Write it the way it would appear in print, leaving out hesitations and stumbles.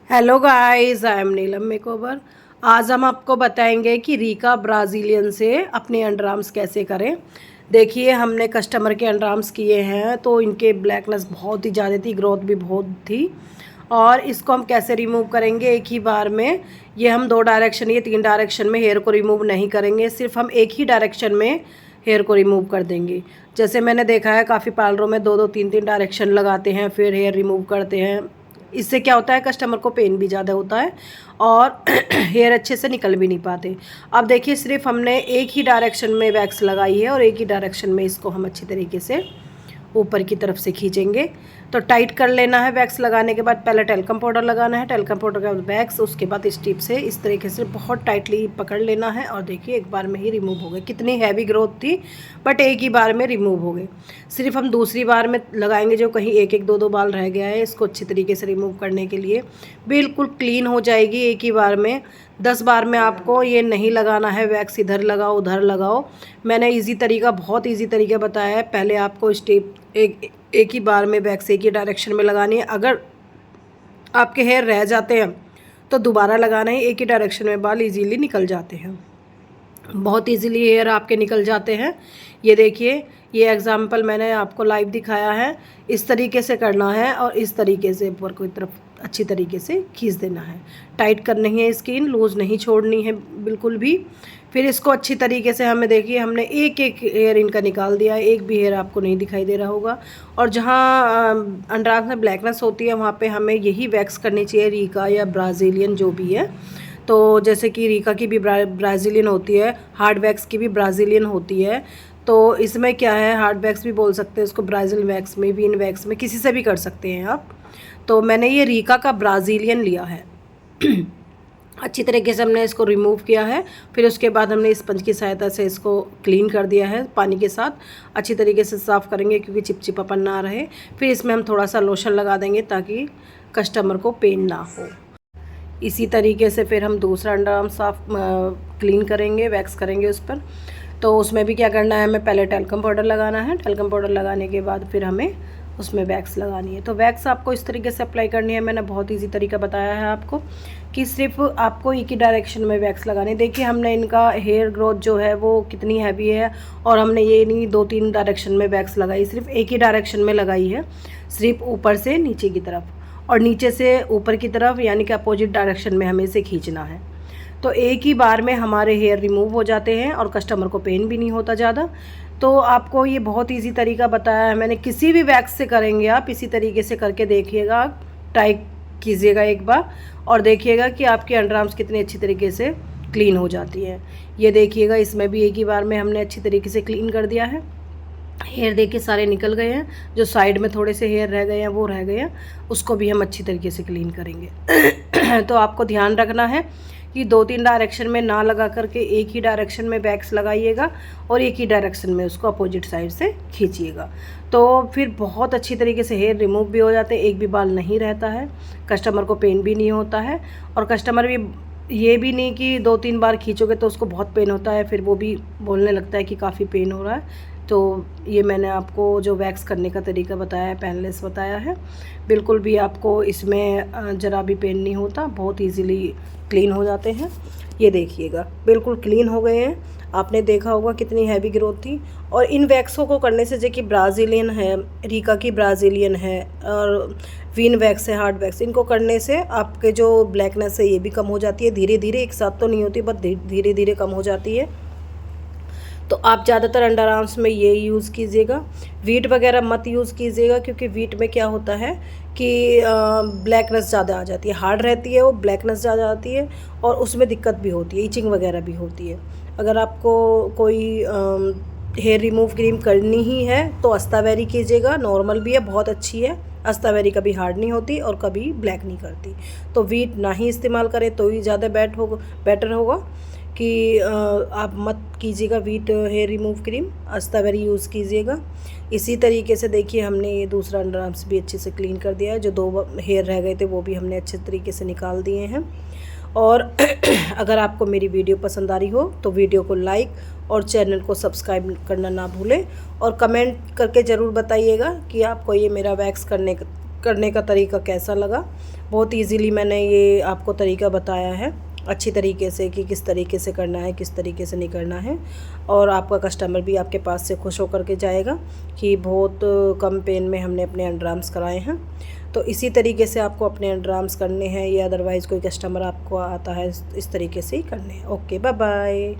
Hello guys, I am Neelam makeover. आज हम आपको बताएंगे कि रीका ब्राज़ीलियन से अपने अंडर आर्म्स कैसे करें। देखिए, हमने कस्टमर के अंडर आर्म्स किए हैं तो इनके ब्लैकनेस बहुत ही ज़्यादा थी, ग्रोथ भी बहुत थी। और इसको हम कैसे रिमूव करेंगे एक ही बार में। ये हम 2 डायरेक्शन या 3 डायरेक्शन में हेयर को रिमूव नहीं करेंगे, सिर्फ हम एक ही डायरेक्शन में हेयर को रिमूव कर देंगे। जैसे मैंने देखा है काफ़ी पार्लरों में 2-2 3-3 डायरेक्शन लगाते हैं फिर हेयर रिमूव करते हैं। इससे क्या होता है, कस्टमर को पेन भी ज़्यादा होता है और हेयर अच्छे से निकल भी नहीं पाते। अब देखिए, सिर्फ हमने एक ही डायरेक्शन में वैक्स लगाई है और एक ही डायरेक्शन में इसको हम अच्छी तरीके से ऊपर की तरफ से खींचेंगे। तो टाइट कर लेना है। वैक्स लगाने के बाद पहले टेल्कम पाउडर लगाना है, टेल्कम पाउडर के बाद वैक्स, उसके बाद इस टिप से इस तरीके से बहुत टाइटली पकड़ लेना है। और देखिए, एक बार में ही रिमूव हो गए। कितनी हैवी ग्रोथ थी बट एक ही बार में रिमूव हो गए। सिर्फ हम दूसरी बार में लगाएंगे, जो कहीं एक एक 2-2 बाल रह गया है, इसको अच्छी तरीके से रिमूव करने के लिए बिल्कुल क्लीन हो जाएगी एक ही बार में। 10 बार में आपको ये नहीं लगाना है वैक्स, इधर लगाओ उधर लगाओ। मैंने इजी तरीका, बहुत इजी तरीका बताया है। पहले आपको स्टेप एक ही बार में वैक्स एक ही डायरेक्शन में लगानी है। अगर आपके हेयर रह जाते हैं तो दोबारा लगाना है। एक ही डायरेक्शन में बाल इजीली निकल जाते हैं, बहुत इजीली हेयर आपके निकल जाते हैं। ये देखिए, ये एग्जाम्पल मैंने आपको लाइव दिखाया है। इस तरीके से करना है और इस तरीके से ऊपर की तरफ अच्छी तरीके से खींच देना है। टाइट करनी है स्किन, लूज़ नहीं छोड़नी है बिल्कुल भी। फिर इसको अच्छी तरीके से हमें, देखिए, हमने एक एक हेयर इनका निकाल दिया है, एक भी हेयर आपको नहीं दिखाई दे रहा होगा। और जहाँ अंडर आर्म्स में ब्लैकनेस होती है वहाँ पे हमें यही वैक्स करनी चाहिए, रीका या ब्राज़ीलियन जो भी है। तो जैसे कि रीका की भी ब्राज़ीलियन होती है, हार्ड वैक्स की भी ब्राज़ीलियन होती है। तो इसमें क्या है, हार्ड वैक्स भी बोल सकते हैं उसको, ब्राज़ील वैक्स में, वीन वैक्स में, किसी से भी कर सकते हैं आप। तो मैंने ये रीका का ब्राज़ीलियन लिया है। अच्छी तरीके से हमने इसको रिमूव किया है। फिर उसके बाद हमने स्पंज की सहायता से इसको क्लीन कर दिया है पानी के साथ। अच्छी तरीके से साफ़ करेंगे क्योंकि चिपचिपापन ना रहे। फिर इसमें हम थोड़ा सा लोशन लगा देंगे ताकि कस्टमर को पेन ना हो। इसी तरीके से फिर हम दूसरा अंडर आर्म साफ क्लीन करेंगे, वैक्स करेंगे उस पर। तो उसमें भी क्या करना है, हमें पहले टेल्कम पाउडर लगाना है। टेल्कम पाउडर लगाने के बाद फिर हमें उसमें वैक्स लगानी है। तो वैक्स आपको इस तरीके से अप्लाई करनी है। मैंने बहुत इजी तरीका बताया है आपको कि सिर्फ आपको एक ही डायरेक्शन में वैक्स लगानी है। देखिए, हमने इनका हेयर ग्रोथ जो है वो कितनी हैवी है और हमने ये नहीं 2-3 डायरेक्शन में वैक्स लगाई, सिर्फ एक ही डायरेक्शन में लगाई है, सिर्फ ऊपर से नीचे की तरफ और नीचे से ऊपर की तरफ, यानी कि अपोजिट डायरेक्शन में हमें इसे खींचना है। तो एक ही बार में हमारे हेयर रिमूव हो जाते हैं और कस्टमर को पेन भी नहीं होता ज़्यादा। तो आपको ये बहुत इजी तरीका बताया है मैंने। किसी भी वैक्स से करेंगे आप, इसी तरीके से करके देखिएगा, ट्राई कीजिएगा एक बार और देखिएगा कि आपके अंडर आर्म्स कितनी अच्छी तरीके से क्लीन हो जाती है। ये देखिएगा, इसमें भी एक ही बार में हमने अच्छी तरीके से क्लीन कर दिया है। हेयर देखिए सारे निकल गए हैं, जो साइड में थोड़े से हेयर रह गए हैं वो रह गए हैं, उसको भी हम अच्छी तरीके से क्लीन करेंगे। तो आपको ध्यान रखना है कि 2-3 डायरेक्शन में ना लगा करके एक ही डायरेक्शन में वैक्स लगाइएगा और एक ही डायरेक्शन में उसको अपोजिट साइड से खींचिएगा। तो फिर बहुत अच्छी तरीके से हेयर रिमूव भी हो जाते हैं, एक भी बाल नहीं रहता है, कस्टमर को पेन भी नहीं होता है। और कस्टमर भी ये भी नहीं कि 2-3 बार खींचोगे तो उसको बहुत पेन होता है, फिर वो भी बोलने लगता है कि काफ़ी पेन हो रहा है। तो ये मैंने आपको जो वैक्स करने का तरीका बताया है, पेनलेस बताया है, बिल्कुल भी आपको इसमें ज़रा भी पेन नहीं होता, बहुत इजीली क्लीन हो जाते हैं। ये देखिएगा, बिल्कुल क्लीन हो गए हैं। आपने देखा होगा कितनी हैवी ग्रोथ थी। और इन वैक्सों को करने से, जो कि ब्राज़ीलियन है, रीका की ब्राज़ीलियन है और वीन वैक्स है, हार्ड वैक्स, इनको करने से आपके जो ब्लैकनेस है ये भी कम हो जाती है। धीरे धीरे, एक साथ तो नहीं होती, बट धीरे धीरे कम हो जाती है। तो आप ज़्यादातर अंडर आर्म्स में ये यूज़ कीजिएगा। वीट वगैरह मत यूज़ कीजिएगा क्योंकि वीट में क्या होता है कि ब्लैकनेस ज़्यादा आ जाती है। हार्ड रहती है वो, ब्लैकनेस ज़्यादा आती है और उसमें दिक्कत भी होती है, इचिंग वगैरह भी होती है। अगर आपको कोई हेयर रिमूव क्रीम करनी ही है तो अस्तावेरी कीजिएगा, नॉर्मल भी है, बहुत अच्छी है। अस्तावेरी कभी हार्ड नहीं होती और कभी ब्लैक नहीं करती। तो वीट ना ही इस्तेमाल करें तो ही ज़्यादा बेटर होगा कि आप मत कीजिएगा वीट हेयर रिमूव क्रीम, अस्तावेरी यूज़ कीजिएगा। इसी तरीके से देखिए, हमने ये दूसरा अंडर आर्म्स भी अच्छे से क्लीन कर दिया है। जो 2 हेयर रह गए थे वो भी हमने अच्छे तरीके से निकाल दिए हैं। और अगर आपको मेरी वीडियो पसंद आ रही हो तो वीडियो को लाइक और चैनल को सब्सक्राइब करना ना भूलें और कमेंट करके ज़रूर बताइएगा कि आपको ये मेरा वैक्स करने का तरीका कैसा लगा। बहुत इजीली मैंने ये आपको तरीका बताया है अच्छी तरीके से कि किस तरीके से करना है, किस तरीके से नहीं करना है। और आपका कस्टमर भी आपके पास से खुश होकर के जाएगा कि बहुत कम पेन में हमने अपने अंडर आर्म्स कराए हैं। तो इसी तरीके से आपको अपने अंडर आर्म्स करने हैं, या अदरवाइज़ कोई कस्टमर आपको आता है इस तरीके से ही करने हैं। Okay, bye bye.